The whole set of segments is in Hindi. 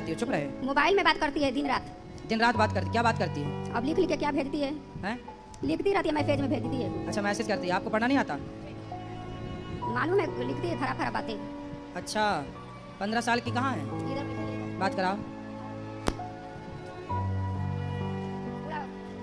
चाहती हो? चुप रहे। मोबाइल में बात करती है दिन रात। दिन रात बात करती, क्या बात करती है? अब लिख लिख के क्या भेजती है? हैं? लिखती रहती है, मैसेज में भेजती है। अच्छा मैसेज करती है, आपको पढ़ना नहीं आता? मालूम है, लिखती है खराब खराब बातें। अच्छा 15 साल की कहाँ है? इधर बात कराओ।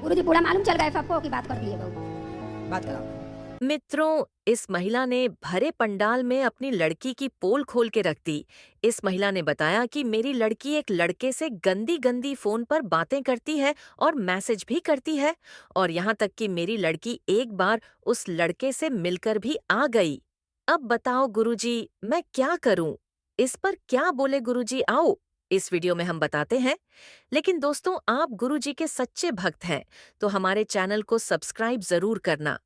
गुरुजी पूरा मालूम चल गया सबको कि बात करती है बहू। बात कराओ। मित्रों, इस महिला ने भरे पंडाल में अपनी लड़की की पोल खोल के रख दी। इस महिला ने बताया कि मेरी लड़की एक लड़के से गंदी गंदी फोन पर बातें करती है और मैसेज भी करती है, और यहाँ तक कि मेरी लड़की एक बार उस लड़के से मिलकर भी आ गई। अब बताओ गुरुजी, मैं क्या करूं? इस पर क्या बोले गुरुजी, आओ इस वीडियो में हम बताते हैं। लेकिन दोस्तों, आप गुरुजी के सच्चे भक्त हैं तो हमारे चैनल को सब्सक्राइब जरूर करना,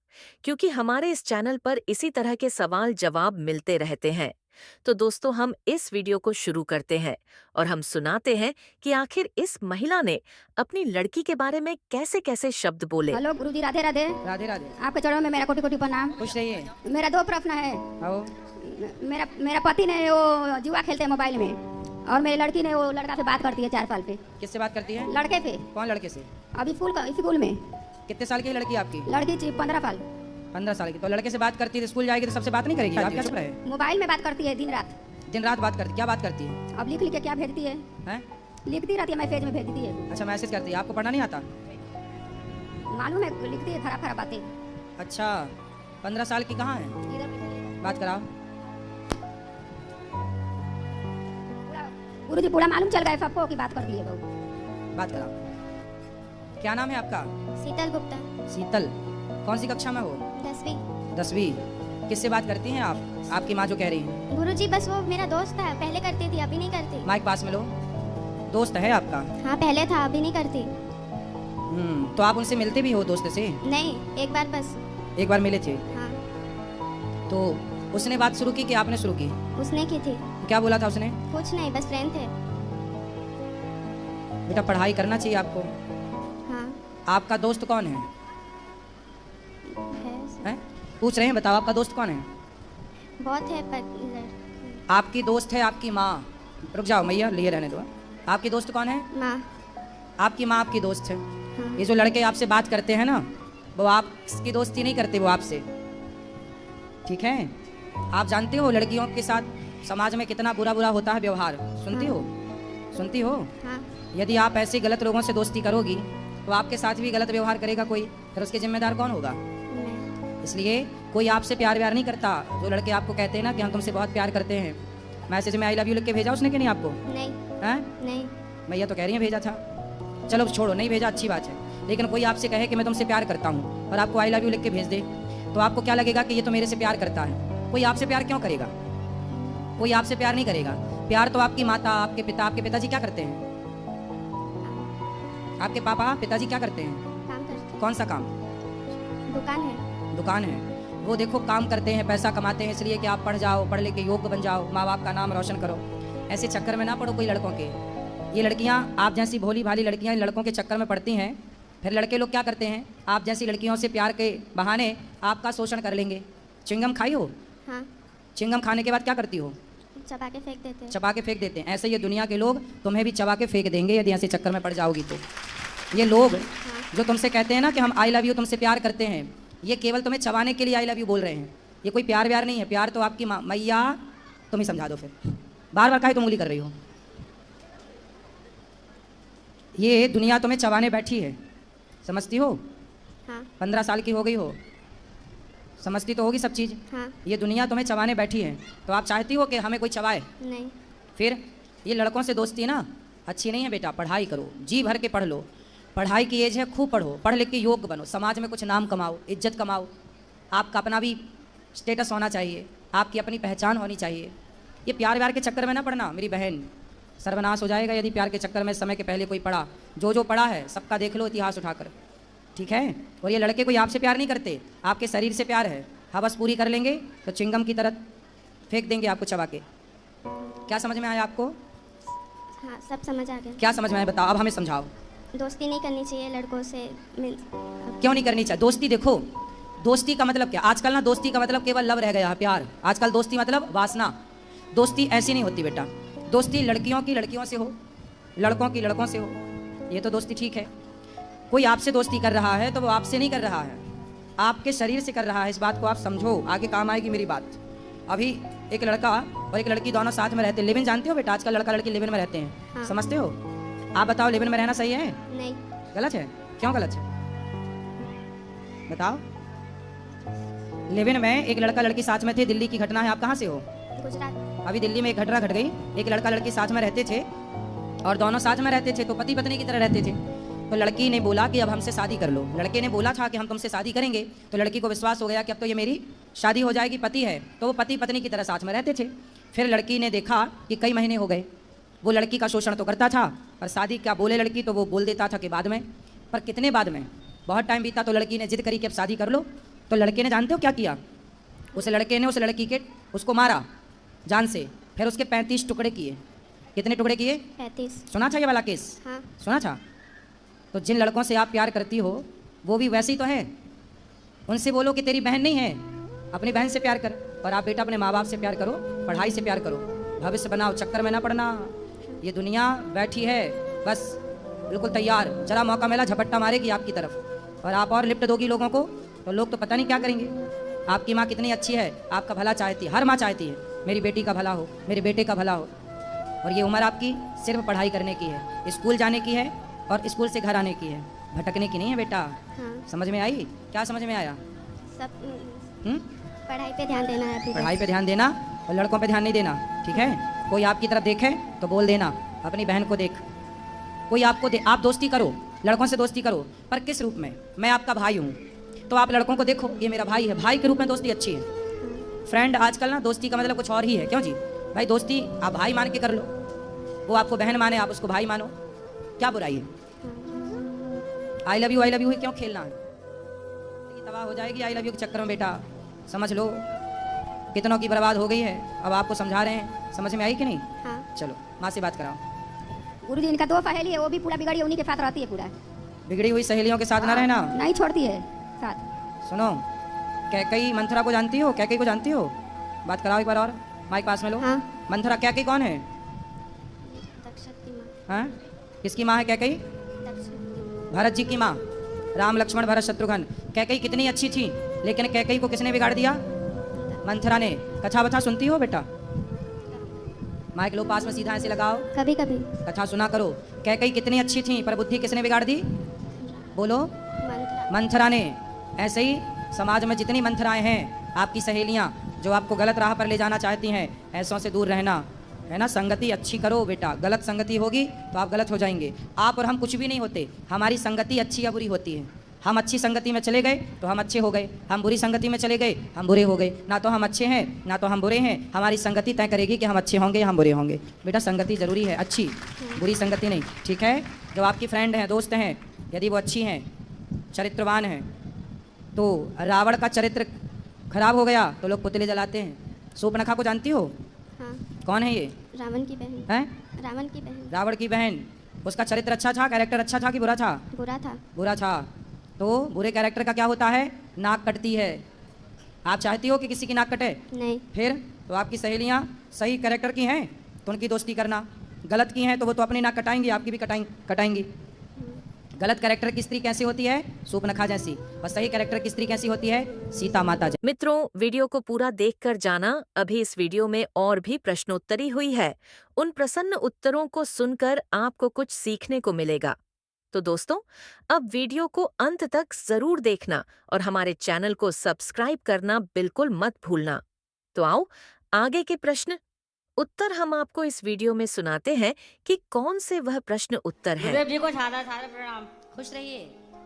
क्योंकि हमारे इस चैनल पर इसी तरह के सवाल जवाब मिलते रहते हैं। तो दोस्तों, हम इस वीडियो को शुरू करते हैं और हम सुनाते हैं कि आखिर इस महिला ने अपनी लड़की के बारे में कैसे कैसे शब्द बोले। हेलो गुरुजी, राधे राधे। राधे राधे। आपके चरणों में मेरा कोटि कोटि प्रणाम। खुश रहिए। मेरा 2 प्रश्न है। आओ। मेरा पति ने वो जुआ खेलते हैं मोबाइल में, और मेरी लड़की ने वो लड़का से बात करती है 4 साल पे। किससे बात करती है? लड़के पे। कौन लड़के से? अभी स्कूल में। कितने साल की है लड़की आपकी? लड़की 15 साल। 15 साल की। तो लड़के से बात करती है, स्कूल जाएगी तो सबसे बात नहीं करेगी? आप क्या चुप रहे? मोबाइल में बात करती है दिन रात। दिन रात बात करती, क्या बात करती है? अब लिख लिख के क्या भेजती है? हैं? लिखती रहती है, मैसेज में भेजती है। अच्छा मैसेज करती है, आपको पढ़ना नहीं आता? मालूम है, लिखती है खराब खराब बातें। अच्छा 15 साल की कहाँ है? इधर बात कराओ। गुरुजी पूरा मालूम चल गया सबको कि बात करती है बहू। बात कराओ। क्या नाम है आपका? शीतल गुप्ता। शीतल। कौन सी कक्षा में हो? 10वीं। 10वीं। किससे बात करती हैं आप? आपकी माँ जो कह रही है। गुरुजी बस वो मेरा दोस्त था, पहले करती थी, अभी नहीं करती। माइक पास में लो। दोस्त है आपका? हाँ पहले था, अभी नहीं करती। तो आप उनसे मिलते भी हो दोस्त से? नहीं, एक बार बस। एक बार मिले थे? हाँ। तो उसने बात शुरू की कि आपने शुरू की? उसने की थी। क्या बोला था उसने? कुछ नहीं, बस फ्रेंड थे। बेटा पढ़ाई करना चाहिए आपको। हाँ। आपका दोस्त कौन है? हैं? पूछ रहे हैं, बताओ आपका दोस्त कौन है? बहुत है पर आपकी दोस्त है आपकी माँ। रुक जाओ मैया, लिए रहने दो। आपकी दोस्त कौन है? माँ। आपकी माँ आपकी दोस्त है। हाँ। ये जो लड़के आपसे बात करते हैं ना, वो आपकी दोस्ती नहीं करते, वो आपसे। ठीक है? आप जानते हो लड़कियों के साथ समाज में कितना बुरा बुरा होता है व्यवहार? सुनती हो? सुनती हो? हाँ। यदि आप ऐसे गलत लोगों से दोस्ती करोगी तो आपके साथ भी गलत व्यवहार करेगा कोई, फिर उसके जिम्मेदार कौन होगा? मैं। इसलिए कोई आपसे प्यार व्यार नहीं करता। जो लड़के आपको कहते हैं ना कि हम तुमसे बहुत प्यार करते हैं, मैसेज में आई लव यू लिख के भेजा उसने कि नहीं आपको? नहीं। हैं? नहीं। भैया तो कह रही है भेजा था। चलो छोड़ो, नहीं भेजा अच्छी बात है। लेकिन कोई आपसे कहे कि मैं तुमसे प्यार करता हूँ और आपको आई लव यू लिख के भेज दे, तो आपको क्या लगेगा कि ये तो मेरे से प्यार करता है। कोई आपसे प्यार क्यों करेगा? कोई आपसे प्यार नहीं करेगा। प्यार तो आपकी माता, आपके पिता, आपके पिताजी क्या करते हैं? आपके पापा पिताजी क्या करते हैं? काम करते। कौन सा काम? दुकान है। दुकान है। वो देखो काम करते हैं, पैसा कमाते हैं इसलिए कि आप पढ़ जाओ, पढ़ लेके योग्य बन जाओ, माँ बाप का नाम रोशन करो। ऐसे चक्कर में ना पड़ो कोई लड़कों के। ये लड़कियाँ आप जैसी भोली भाली लड़कियाँ लड़कों के चक्कर में पड़ती हैं। फिर लड़के लोग क्या करते हैं, आप जैसी लड़कियों से प्यार के बहाने आपका शोषण कर लेंगे। चिंगम खाई हो? हाँ। चिंगम खाने के बाद क्या करती हो? चबा के फेंक देते हैं। चबा के फेंक देते हैं। ऐसे ये दुनिया के लोग तुम्हें भी चबा के फेंक देंगे यदि ऐसे चक्कर में पड़ जाओगी तो। ये लोग जो तुमसे कहते हैं ना कि हम आई लव यू तुमसे प्यार करते हैं, ये केवल तुम्हें चबाने के लिए आई लव यू बोल रहे हैं। ये कोई प्यार व्यार नहीं है। प्यार तो आपकी माँ मैया, तुम ही समझा दो। फिर बार बार काहे तुम उंगली कर रही हो? ये दुनिया तुम्हें चबाने बैठी है, समझती हो? हाँ। 15 साल की हो गई हो, समझती तो होगी सब चीज़। हाँ। ये दुनिया तुम्हें चबाने बैठी है, तो आप चाहती हो कि हमें कोई चबाए? नहीं। फिर ये लड़कों से दोस्ती ना अच्छी नहीं है बेटा। पढ़ाई करो, जी भर के पढ़ लो। पढ़ाई की एज है, खूब पढ़ो, पढ़ लिख के योग्य बनो, समाज में कुछ नाम कमाओ, इज्जत कमाओ। आपका अपना भी स्टेटस होना चाहिए, आपकी अपनी पहचान होनी चाहिए। ये प्यार व्यार के चक्कर में ना पड़ना मेरी बहन, सर्वनाश हो जाएगा यदि प्यार के चक्कर में समय के पहले कोई पड़ा। जो पड़ा है सबका देख लो इतिहास उठाकर, ठीक है? और ये लड़के कोई आपसे प्यार नहीं करते, आपके शरीर से प्यार है। हवस पूरी कर लेंगे तो चिंगम की तरह फेंक देंगे आपको चबा के। क्या समझ में आया आपको? हाँ, सब समझ आ गया। क्या समझ में आया बताओ, अब हमें समझाओ। दोस्ती नहीं करनी चाहिए लड़कों से। क्यों नहीं करनी चाहिए? दोस्ती देखो, दोस्ती का मतलब क्या? आजकल ना दोस्ती का मतलब केवल लव रह गया है, प्यार। आजकल दोस्ती मतलब वासना। दोस्ती ऐसी नहीं होती बेटा। दोस्ती लड़कियों की लड़कियों से हो, लड़कों की लड़कों से हो, ये तो दोस्ती ठीक है। कोई आपसे दोस्ती कर रहा है तो वो आपसे नहीं कर रहा है, आपके शरीर से कर रहा है। इस बात को आप समझो, आगे काम आएगी मेरी बात। अभी एक लड़का और एक लड़की दोनों साथ में रहते हैं, लिव इन जानते हो बेटा? आजकल लड़का लड़की लिव इन में रहते हैं। हाँ। समझते हो? आप बताओ, लिव इन में रहना सही है? नहीं। गलत है? क्यों गलत है बताओ? लिव इन में एक लड़का लड़की साथ में थे, दिल्ली की घटना है। आप कहाँ से हो? गुजरात। अभी दिल्ली में एक घटना घट गई, एक लड़का लड़की साथ में रहते थे और दोनों साथ में रहते थे, तो पति पत्नी की तरह रहते थे। तो लड़की ने बोला कि अब हमसे शादी कर लो। लड़के ने बोला था कि हम तुमसे शादी करेंगे, तो लड़की को विश्वास हो गया कि अब तो ये मेरी शादी हो जाएगी, पति है। तो वो पति पत्नी की तरह साथ में रहते थे। फिर लड़की ने देखा कि कई महीने हो गए, वो लड़की का शोषण तो करता था, पर शादी क्या बोले लड़की तो वो बोल देता था कि बाद में। पर कितने बाद में? बहुत टाइम बीता तो लड़की ने जिद करी कि अब शादी कर लो। तो लड़के ने जानते हो क्या किया? उस लड़के ने उस लड़की के उसको मारा जान से, फिर उसके 35 टुकड़े किए। कितने टुकड़े किए? 35। सुना था ये वाला केस? हाँ। सुना था? तो जिन लड़कों से आप प्यार करती हो वो भी वैसे ही तो है। उनसे बोलो कि तेरी बहन नहीं है, अपनी बहन से प्यार कर। और आप बेटा अपने माँ बाप से प्यार करो, पढ़ाई से प्यार करो, भविष्य बनाओ, चक्कर में ना पड़ना। ये दुनिया बैठी है बस बिल्कुल तैयार, जरा मौका मिला झपट्टा मारेगी आपकी तरफ, और आप और लिफ्ट दोगी लोगों को तो लोग तो पता नहीं क्या करेंगे। आपकी माँ कितनी अच्छी है, आपका भला चाहती है, हर माँ चाहती है मेरी बेटी का भला हो, मेरे बेटे का भला हो। और ये उम्र आपकी सिर्फ पढ़ाई करने की है, स्कूल जाने की है और स्कूल से घर आने की है, भटकने की नहीं है बेटा। हाँ। समझ में आई? क्या समझ में आया? सब हुँ? पढ़ाई पे ध्यान देना है अभी बस। पढ़ाई पे ध्यान देना और लड़कों पे ध्यान नहीं देना, ठीक है? कोई आपकी तरफ देखे तो बोल देना, अपनी बहन को देख। कोई आपको आप दोस्ती करो, लड़कों से दोस्ती करो, पर किस रूप में? मैं आपका भाई हूँ तो आप लड़कों को देखो ये मेरा भाई है, भाई के रूप में दोस्ती अच्छी है। फ्रेंड आजकल ना दोस्ती का मतलब कुछ और ही है। क्यों जी? भाई दोस्ती आप भाई मान के कर लो, वो आपको बहन माने, आप उसको भाई मानो, क्या बुराई है? आई लव यू क्यों खेलना है? ये तबाह हो जाएगी आई लव यू के चक्कर में बेटा, समझ लो कितनों की बर्बाद हो गई है। अब आपको समझा रहे हैं, समझ में आई कि नहीं? हाँ। चलो माँ से बात कराओ। गुरुजी इनका 2 सहेली है, वो भी पूरा बिगड़ी उन्हीं के साथ रहती है पूरा। बिगड़ी हुई सहेलियों के साथ ना रहना। नहीं छोड़ती है साथ। सुनो, कैकई मंथरा को जानती हो? कैकई को जानती हो? बात कराओ एक बार और, माइक पास में लो। हाँ। मंथरा कैकई कौन है? दक्षिण की माँ। हाँ, किसकी माँ है कैकई? दक्षिण। भरत जी की माँ, राम लक्ष्मण भरत शत्रुघ्न। कैकई कितनी अच्छी थी, लेकिन कैकई को किसने बिगाड़ दिया? मंथरा ने। कथा बथा सुनती हो बेटा? माइक लो पास में, सीधा ऐसे लगाओ, कभी कभी। कथा सुना करो। कैकई कितनी अच्छी थी, पर बुद्धि किसने बिगाड़ दी? बोलो। मंथरा। मंथरा ने। ऐसे ही समाज में जितनी मंथराएं हैं, आपकी सहेलियां जो आपको गलत राह पर ले जाना चाहती हैं, ऐसों से दूर रहना, है ना? संगति अच्छी करो बेटा, गलत संगति होगी तो आप गलत हो जाएंगे। आप और हम कुछ भी नहीं होते, हमारी संगति अच्छी या बुरी होती है। हम अच्छी संगति में चले गए तो हम अच्छे हो गए, हम बुरी संगति में चले गए हम बुरे हो गए। ना तो हम अच्छे हैं ना तो हम बुरे हैं, हमारी संगति तय करेगी कि हम अच्छे होंगे या हम बुरे होंगे। बेटा संगति जरूरी है, अच्छी, बुरी संगति नहीं, ठीक है? जो आपकी फ्रेंड हैं, दोस्त हैं, यदि वो अच्छी हैं, चरित्रवान हैं, तो रावण का चरित्र खराब हो गया तो लोग पुतले जलाते हैं। सूर्पनखा को जानती हो? हाँ। कौन है ये? रावण की बहन। हैं? रावण की बहन। रावण की बहन। उसका चरित्र अच्छा था, कैरेक्टर अच्छा था कि बुरा था? बुरा था। बुरा था। तो बुरे कैरेक्टर का क्या होता है? नाक कटती है। आप चाहती हो कि किसी की नाक कटे? नहीं। फिर तो आपकी सहेलियां सही कैरेक्टर की हैं तो उनकी दोस्ती करना, गलत की हैं तो वो तो अपनी नाक कटाएंगी, आपकी भी कटाएंगी। गलत कैरेक्टर की स्त्री कैसी होती है? सूर्पनखा जैसी। और सही कैरेक्टर की स्त्री कैसी होती है? सीता माता जैसी। मित्रों, वीडियो को पूरा देखकर जाना। अभी इस वीडियो में और भी प्रश्नोत्तरी हुई है। उन प्रसन्न उत्तरों को सुनकर आपको कुछ सीखने को मिलेगा। तो दोस्तों, अब वीडियो को अंत तक जरूर देखना और हमारे चैनल को सब्सक्राइब करना बिल्कुल मत भूलना। तो आओ आगे के प्रश्न उत्तर हम आपको इस वीडियो में सुनाते हैं कि कौन से वह प्रश्न उत्तर हैं। गुरुदेव जी को सादा सादा प्रणाम। खुश रहिए।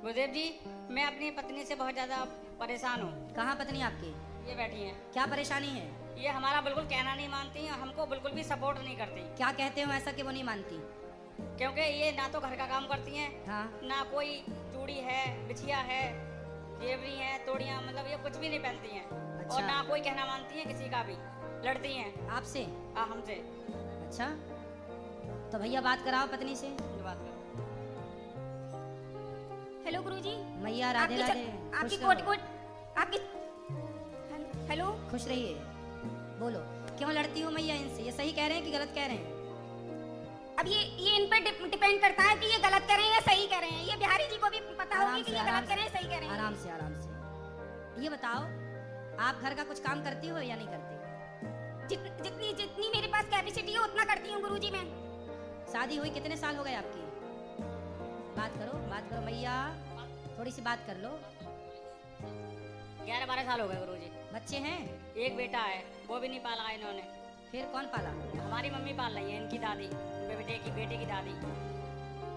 गुरुदेव जी, मैं अपनी पत्नी से बहुत ज्यादा परेशान हूँ। कहाँ पत्नी आपकी? ये बैठी हैं। क्या परेशानी है? ये हमारा बिल्कुल कहना नहीं मानती और हमको बिल्कुल भी सपोर्ट नहीं करती। क्या कहते हो ऐसा कि वो नहीं मानती? क्योंकि ये ना तो घर का काम करती हैं, हाँ। ना कोई चूड़ी है, बिछिया है, जेवरी है, तोड़ियाँ, मतलब ये कुछ भी नहीं पहनती हैं। अच्छा। और ना कोई कहना मानती है किसी का भी, लड़ती हैं आपसे? हमसे। अच्छा, तो भैया बात कराओ पत्नी से। बात करो। हेलो गुरुजी। मैया राधे आपकी राधे। आपकी खुश कोट रहो। कोट आपकी हेलो। खुश रहिए। बोलो, क्यों लड़ती हो मैया इनसे? ये सही कह रहे हैं कि गलत कह रहे हैं? अब ये इन पर डिपेंड करता है कि ये गलत करें या सही करें। ये बिहारी जी को भी पता होगी कि ये गलत करें सही करें। आराम से आराम से। ये बताओ, आप घर का कुछ काम करती हो या नहीं करती? जितनी जितनी मेरे पास कैपेसिटी है उतना करती हूँ गुरुजी मैं। शादी हुई कितने साल हो गए आपकी? बात करो मैया, थोड़ी सी बात कर लो। 11-12 साल हो गए गुरुजी। बच्चे हैं? एक बेटा है, वो भी नहीं पाला है इन्होंने। फिर कौन पाला? हमारी मम्मी पाल रही है, इनकी दादी, बेटे की दादी,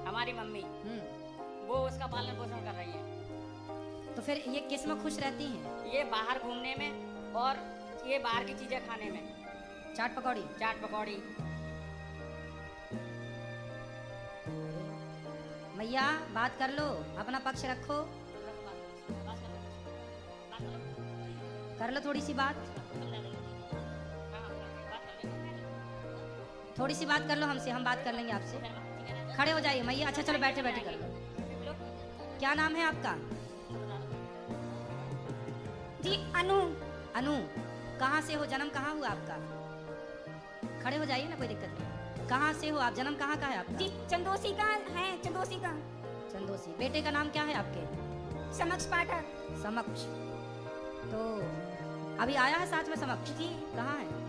हमारी मम्मी, वो उसका पालन पोषण कर रही है। तो फिर ये किस में खुश रहती हैं? ये बाहर घूमने में और ये बाहर की चीजें खाने में। चाट पकौड़ी। मैया बात कर लो, अपना पक्ष रखो, कर लो थोड़ी सी बात, थोड़ी सी बात कर लो हमसे, हम बात कर लेंगे आपसे। खड़े हो जाइए मैया। अच्छा चलो बैठे कर लो। क्या नाम है आपका? जी अनु। कहाँ से हो? जन्म कहाँ हुआ आपका? खड़े हो जाइए ना, कोई दिक्कत नहीं। कहाँ से हो आप? जन्म कहाँ का है आपका? जी चंदोसी का है, चंदोसी का। चंदोसी। बेटे का नाम क्या है आपके? समक्ष पाठक। समक्ष। तो अभी आया है साथ में समक्ष? जी। कहाँ है?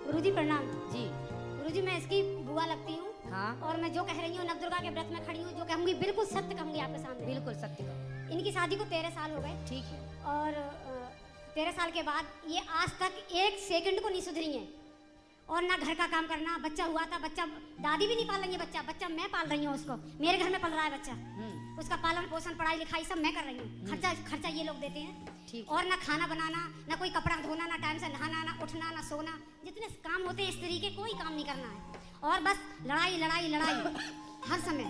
गुरुजी प्रणाम। जी। गुरुजी मैं इसकी बुआ लगती हूँ। हाँ। और मैं जो कह रही हूँ नवदुर्गा के व्रत में खड़ी हूँ, जो कहूँगी बिल्कुल सत्य कहूँगी आपके सामने। बिल्कुल सत्य कहो। इनकी शादी को 13 साल हो गए। ठीक है। और 13 साल के बाद ये आज तक 1 सेकंड को नहीं सुधरी हैं। और ना घर का काम करना। बच्चा हुआ था, बच्चा दादी भी नहीं पाल रही है, बच्चा मैं पाल रही हूँ उसको। मेरे घर में पल रहा है बच्चा। उसका पालन पोषण पढ़ाई लिखाई सब मैं कर रही हूँ। खर्चा ये लोग देते हैं। ठीक। और ना खाना बनाना, ना कोई कपड़ा धोना, ना टाइम से नहाना, ना उठना, ना सोना, जितने काम होते हैं स्त्री के कोई काम नहीं करना है। और बस लड़ाई हर समय।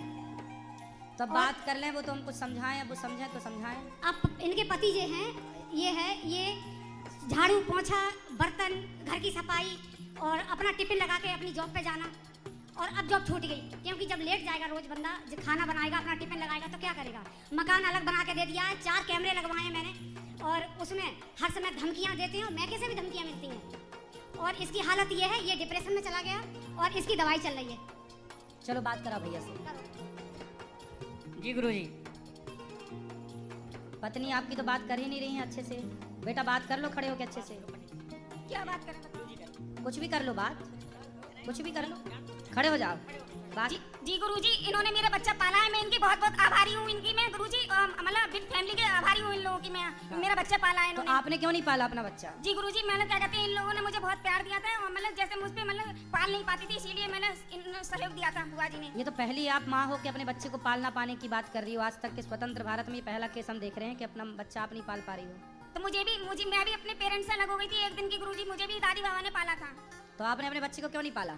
तो बात कर लें, वो तो हम कुछ समझाएं, अब वो समझें तो समझाएं। अब इनके पति जो हैं ये झाड़ू पोंछा, बर्तन, घर की सफाई और अपना टिफिन लगा के अपनी जॉब पे जाना। और अब जॉब छूट गई क्योंकि जब लेट जाएगा रोज बंदा, जब खाना बनाएगा, अपना टिफिन लगाएगा तो क्या करेगा। मकान अलग बना के दे दिया है, 4 कैमरे लगवाए हैं मैंने और उसमें हर समय धमकियां देते हैं। मैके से भी धमकियां मिलती हैं। और इसकी हालत ये है, ये डिप्रेशन में चला गया और इसकी दवाई चल रही है। चलो बात करा भैया से। जी गुरुजी। पत्नी आपकी तो बात कर ही नहीं रही है अच्छे से। बेटा बात कर लो खड़े होके अच्छे से। क्या बात करें? कुछ भी कर लो, बात कुछ भी कर लो, खड़े हो जाओ। बात। जी गुरुजी, इन्होंने मेरा बच्चा पाला है। मैं इनकी बहुत बहुत आभारी हूँ। इनकी मैं गुरुजी मतलब बिग फैमिली के आभारी हूँ इन लोगों की। मैं मेरा बच्चा पाला है इन्होंने। तो आपने क्यों नहीं पाला अपना बच्चा? जी गुरुजी, मैंने क्या कहते हैं, इन लोगों ने मुझे बहुत प्यार दिया था और मतलब जैसे मुझ पे मतलब पाल नहीं पाती थी, इसीलिए मैंने इन सहयोग दिया था बुआ जी ने। ये तो पहली आप माँ हो के अपने बच्चे को पालना पाने की बात कर रही हो। आज तक के स्वतंत्र भारत में ये पहला केस हम देख रहे हैं कि अपना बच्चा आप नहीं पाल पा रही हो। तो मैं भी अपने पेरेंट्स से अलग हो गई थी एक दिन की गुरुजी। मुझे भी दादी बाबा ने पाला था। तो आपने अपने बच्चे को क्यों नहीं पाला?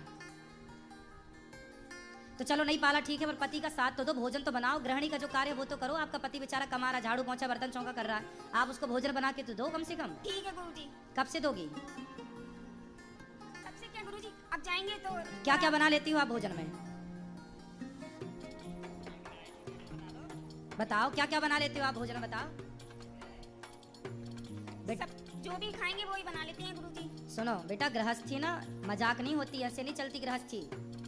तो चलो नहीं पाला ठीक है, पर पति का साथ तो दो, भोजन तो बनाओ। गृहिणी का जो कार्य वो तो करो। आपका पति बेचारा कमा रहा, झाड़ू पोंछा बर्तन चौका कर रहा है, आप उसको भोजन बना के तो दो कम से कम। ठीक है गुरुजी। कब से दोगी? कब से क्या गुरुजी, अब जाएंगे तो। क्या क्या बना लेती हो आप भोजन में? बताओ क्या क्या बना लेती हो आप भोजन में, बताओ। सब जो भी खाएंगे वो ही बना लेते हैं गुरुजी। सुनो बेटा, गृहस्थी ना मजाक नहीं होती, ऐसे नहीं चलती गृहस्थी।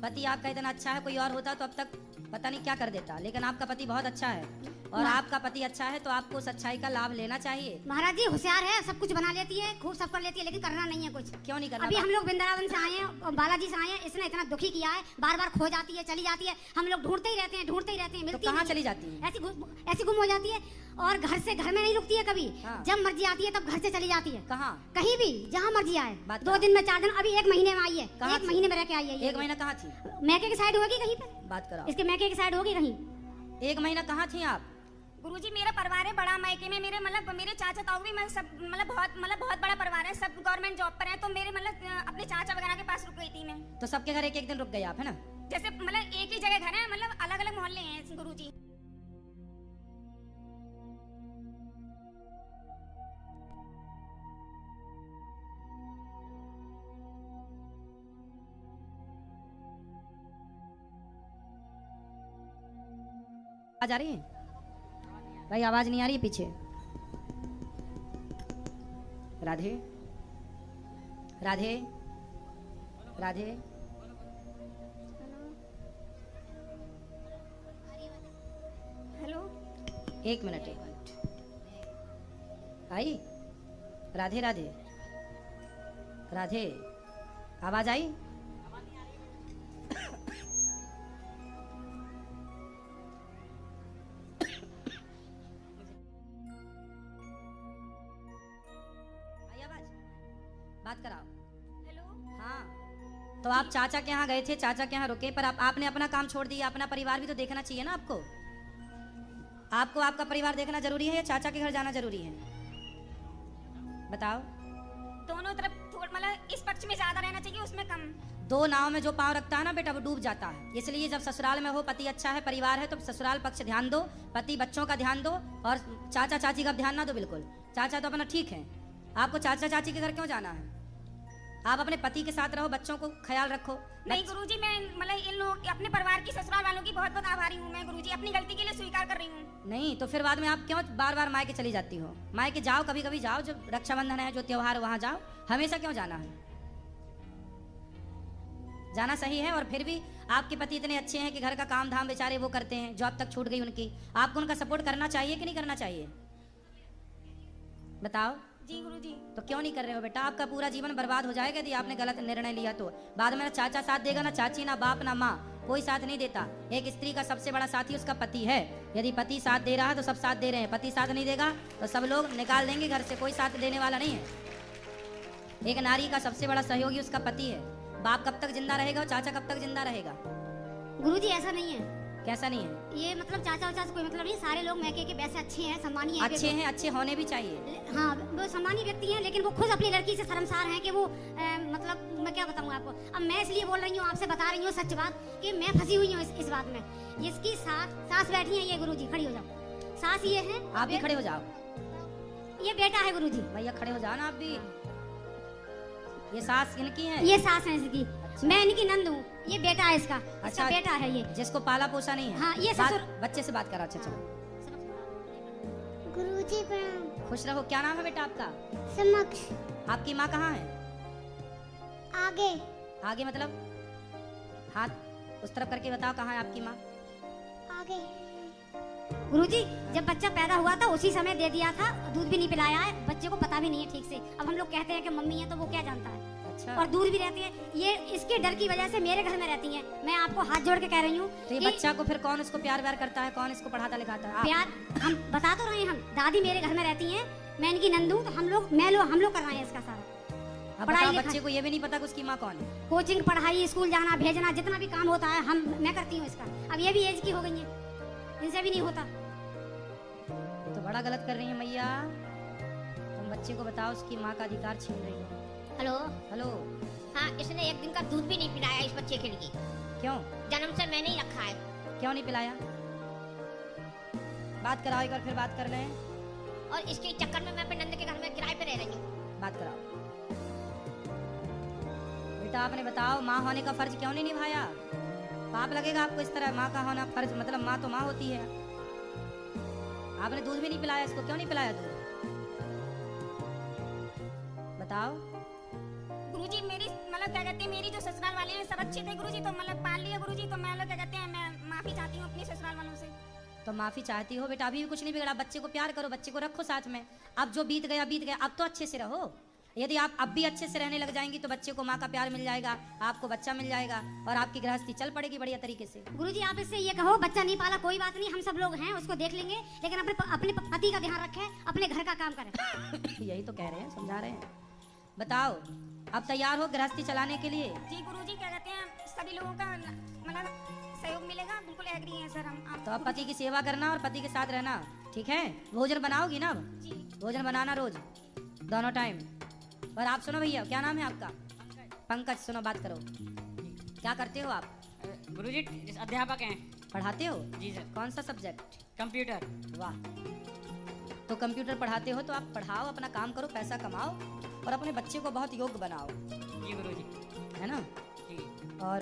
पति आपका इतना अच्छा है, कोई और होता तो अब तक पता नहीं क्या कर देता, लेकिन आपका पति बहुत अच्छा है और आपका पति अच्छा है तो आपको उस अच्छाई का लाभ लेना चाहिए। महाराज जी होशियार है, सब कुछ बना लेती है, खूब सब कर लेती है, लेकिन करना नहीं है कुछ। क्यों नहीं करना? अभी हम लोग वृंदावन से आए हैं, बालाजी से आए हैं, इसने इतना दुखी किया है, बार बार खो जाती है, चली जाती है, हम लोग ढूंढते ही रहते हैं, मिलती तो कहाँ चली जाती है? ऐसी गुम हो जाती है और घर में नहीं रुकती है कभी। हाँ। जब मर्जी आती है तब घर से चली जाती है। कहाँ? कहीं भी जहाँ मर्जी आए। बात 2 दिन में 4 दिन, अभी 1 महीने में आई है। कहाँ 1 महीने में रह के आई है। 1 महीना कहाँ थी? मैके की साइड होगी कहीं पे। बात करो। इसके मैके की साइड होगी कहीं। 1 महीना कहाँ थी आप? गुरुजी मेरा परिवार है बड़ा मैके में। मेरे चाचा ताऊ भी सब बहुत बड़ा परिवार है, सब गवर्नमेंट जॉब पर हैं। तो मेरे अपने चाचा वगैरह के पास रुक गई थी मैं। तो सबके घर एक दिन रुक गए आप, है ना? जैसे एक ही जगह घर है, अलग अलग मोहल्ले हैं गुरुजी। आवाज आ रही है भाई? आवाज नहीं आ रही है पीछे? राधे राधे राधे। हेलो। एक मिनट आई। राधे राधे राधे, आवाज आई? आई आवाज? बात कराओ। हेलो। हाँ, तो आप चाचा के यहाँ गए थे, चाचा के यहाँ रुके, पर आपने अपना काम छोड़ दिया, अपना परिवार भी तो देखना चाहिए ना आपको। आपको आपका परिवार देखना जरूरी है या चाचा के घर जाना जरूरी है? बताओ। दोनों तरफ मतलब इस पक्ष में ज्यादा रहना चाहिए, उसमें कम। दो नाव में जो पांव रखता है ना बेटा, वो डूब जाता है। इसलिए जब ससुराल में हो, पति अच्छा है, परिवार है, तो ससुराल पक्ष ध्यान दो, पति बच्चों का ध्यान दो, और चाचा चाची का ध्यान ना दो बिल्कुल। चाचा तो अपना ठीक है, आपको चाचा चाची के घर क्यों जाना है? आप अपने पति के साथ रहो, बच्चों को ख्याल रखो। नहीं गुरुजी, मैं मतलब इन लोग अपने परिवार की, ससुराल वालों की बहुत बहुत आभारी हूँ मैं गुरुजी, अपनी गलती के लिए स्वीकार कर रही हूँ। नहीं तो फिर बाद में आप क्यों बार बार मायके चली जाती हो? मायके जाओ, कभी कभी जाओ, जो रक्षाबंधन है, जो त्योहार है, वहां जाओ। हमेशा क्यों जाना है? जाना सही है। और फिर भी आपके पति इतने अच्छे हैं कि घर का काम धाम बेचारे वो करते हैं, जॉब तक छूट गई उनकी, आपको उनका सपोर्ट करना चाहिए कि नहीं करना चाहिए? बताओ। जी गुरुजी। तो क्यों नहीं कर रहे हो बेटा? आपका पूरा जीवन बर्बाद हो जाएगा यदि आपने गलत निर्णय लिया तो। बाद में ना चाचा साथ देगा, ना चाची, ना बाप, ना माँ, कोई साथ नहीं देता। एक स्त्री का सबसे बड़ा साथी उसका पति है। यदि पति साथ दे रहा है तो सब साथ दे रहे हैं, पति साथ नहीं देगा तो सब लोग निकाल देंगे घर से, कोई साथ देने वाला नहीं है। एक नारी का सबसे बड़ा सहयोगी उसका पति है। बाप कब तक जिंदा रहेगा और चाचा कब तक जिंदा रहेगा? गुरुजी ऐसा नहीं है। कैसा नहीं है? ये मतलब चाचा उचा से कोई मतलब नहीं, सारे लोग मैके के वैसे अच्छे हैं, सम्मानीय अच्छे हैं, अच्छे होने भी चाहिए। हाँ, वो सम्मानीय व्यक्ति हैं, लेकिन वो खुद अपनी लड़की से शर्मसार हैं कि वो मतलब मैं क्या बताऊँ आपको। अब मैं इसलिए बोल रही हूँ, आपसे बता रही हूँ सच बात कि मैं फंसी हुई हूँ इस बात में। जिसकी सास बैठी है, ये गुरुजी खड़ी हो जाओ, सास ये है। आप भी खड़े हो जाओ। ये बेटा है गुरुजी। भैया खड़े हो जाओ ना आप भी। ये सास इनकी है? ये सास है इसकी। मैं इनकी नंद हूँ, ये बेटा है इसका। अच्छा, बेटा है ये, जिसको पाला पोसा नहीं है। हाँ, ये ससुर। बच्चे से बात करा। अच्छा चलो। गुरुजी प्रणाम। खुश रहो। क्या नाम है बेटा आपका? समक्ष। आपकी माँ कहाँ है? आगे। आगे मतलब हाथ उस तरफ करके बताओ, कहाँ है आपकी माँ? आगे। गुरुजी, जब बच्चा पैदा हुआ था उसी समय दे दिया था, दूध भी नहीं पिलाया है, बच्चे को पता भी नहीं है ठीक से। अब हम लोग कहते हैं कि मम्मी है, तो वो क्या जानता है। अच्छा। और दूर भी रहती है, ये इसके डर की वजह से मेरे घर में रहती है। मैं आपको हाथ जोड़ के कह रही हूँ। तो ये बच्चा को फिर कौन उसको प्यार व्यार करता है, कौन इसको पढ़ाता लिखाता है? प्यार हम बता तो रहे हैं। हम दादी मेरे घर में रहती हैं, मैं इनकी नंद हूँ, तो हम लोग कर रहे हैं इसका सारा। पढ़ाई बच्चे को ये भी नहीं पता कि उसकी माँ कौन है। कोचिंग, पढ़ाई, स्कूल जाना, भेजना, जितना भी काम होता है मैं करती हूँ इसका। अब ये भी एज की हो गई है, इनसे भी नहीं होता। ये तो बड़ा गलत कर रही है मैया। तुम बच्चे को बताओ, उसकी माँ का अधिकार छीन रही हो। हेलो। हेलो। हाँ, इसने एक दिन का दूध भी नहीं पिलाया इस बच्चे के लिए। क्यों? जन्म से मैंने ही रखा है। क्यों नहीं पिलाया? बात कराओ एक बार, फिर बात कर लें। और इसके चक्कर में मैं अपने नंद के घर में किराए पे रह रही हूँ। बात कराओ बेटा। आपने बताओ, माँ होने का फर्ज क्यों नहीं निभाया? पाप लगेगा आपको इस तरह। माँ का होना फर्ज मतलब माँ तो माँ होती है। आपने दूध भी नहीं पिलाया इसको, क्यों नहीं पिलाया दूध? बताओ। गुरुजी, मेरी मतलब क्या कहते हैं, मेरी जो ससुराल वाले हैं सब अच्छे थे गुरुजी, तो मतलब पाल लिया गुरुजी, तो मैं क्या कहते हैं, मैं माफी चाहती हूँ अपने ससुराल वालों से। तो माफी चाहती हो बेटा, अभी भी कुछ नहीं बिगड़ा। बच्चे को प्यार करो, बच्चे को रखो साथ में। अब जो बीत गया बीत गया, अब तो अच्छे से रहो। यदि आप अब भी अच्छे से रहने लग जाएंगी तो बच्चे को माँ का प्यार मिल जाएगा, आपको बच्चा मिल जाएगा और आपकी गृहस्थी चल पड़ेगी बढ़िया तरीके से। गुरुजी, आप इससे ये कहो, बच्चा नहीं पाला कोई बात नहीं, हम सब लोग हैं, उसको देख लेंगे, लेकिन अपने पति का ध्यान रखें, अपने घर का काम करें। यही तो कह रहे हैं, समझा रहे हैं। बताओ, अब तैयार हो गृहस्थी चलाने के लिए? जी गुरुजी, क्या कहते हैं, सभी लोगों का मतलब सहयोग मिलेगा, बिल्कुल एग्री हैं सर हम। तो अब पति की सेवा करना और पति के साथ रहना, ठीक है? भोजन बनाओगी ना? जी। भोजन बनाना रोज, दोनों टाइम। और आप सुनो भैया, क्या नाम है आपका? पंकज। सुनो, बात करो। क्या करते हो आप? गुरुजी अध्यापक हैं। पढ़ाते हो? जी सर। कौन सा सब्जेक्ट? कंप्यूटर। वाह। तो कंप्यूटर पढ़ाते हो तो आप पढ़ाओ, अपना काम करो, पैसा कमाओ और अपने बच्चे को बहुत योग्य बनाओ। जी गुरुजी। है ना? जी। और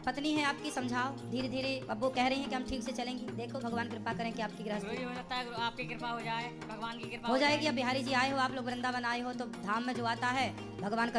पत्नी है आपकी, समझाओ धीरे धीरे। अब वो कह रही हैं कि हम ठीक से चलेंगी। देखो भगवान कृपा करें कि आपकी गृहस्थी गुरुजी हो सकता है आपकी कृपा हो जाए, भगवान की कृपा हो जाएगी। अब बिहारी जी आए हो, आप लोग वृंदावन आए हो, तो धाम में जो आता है भगवान का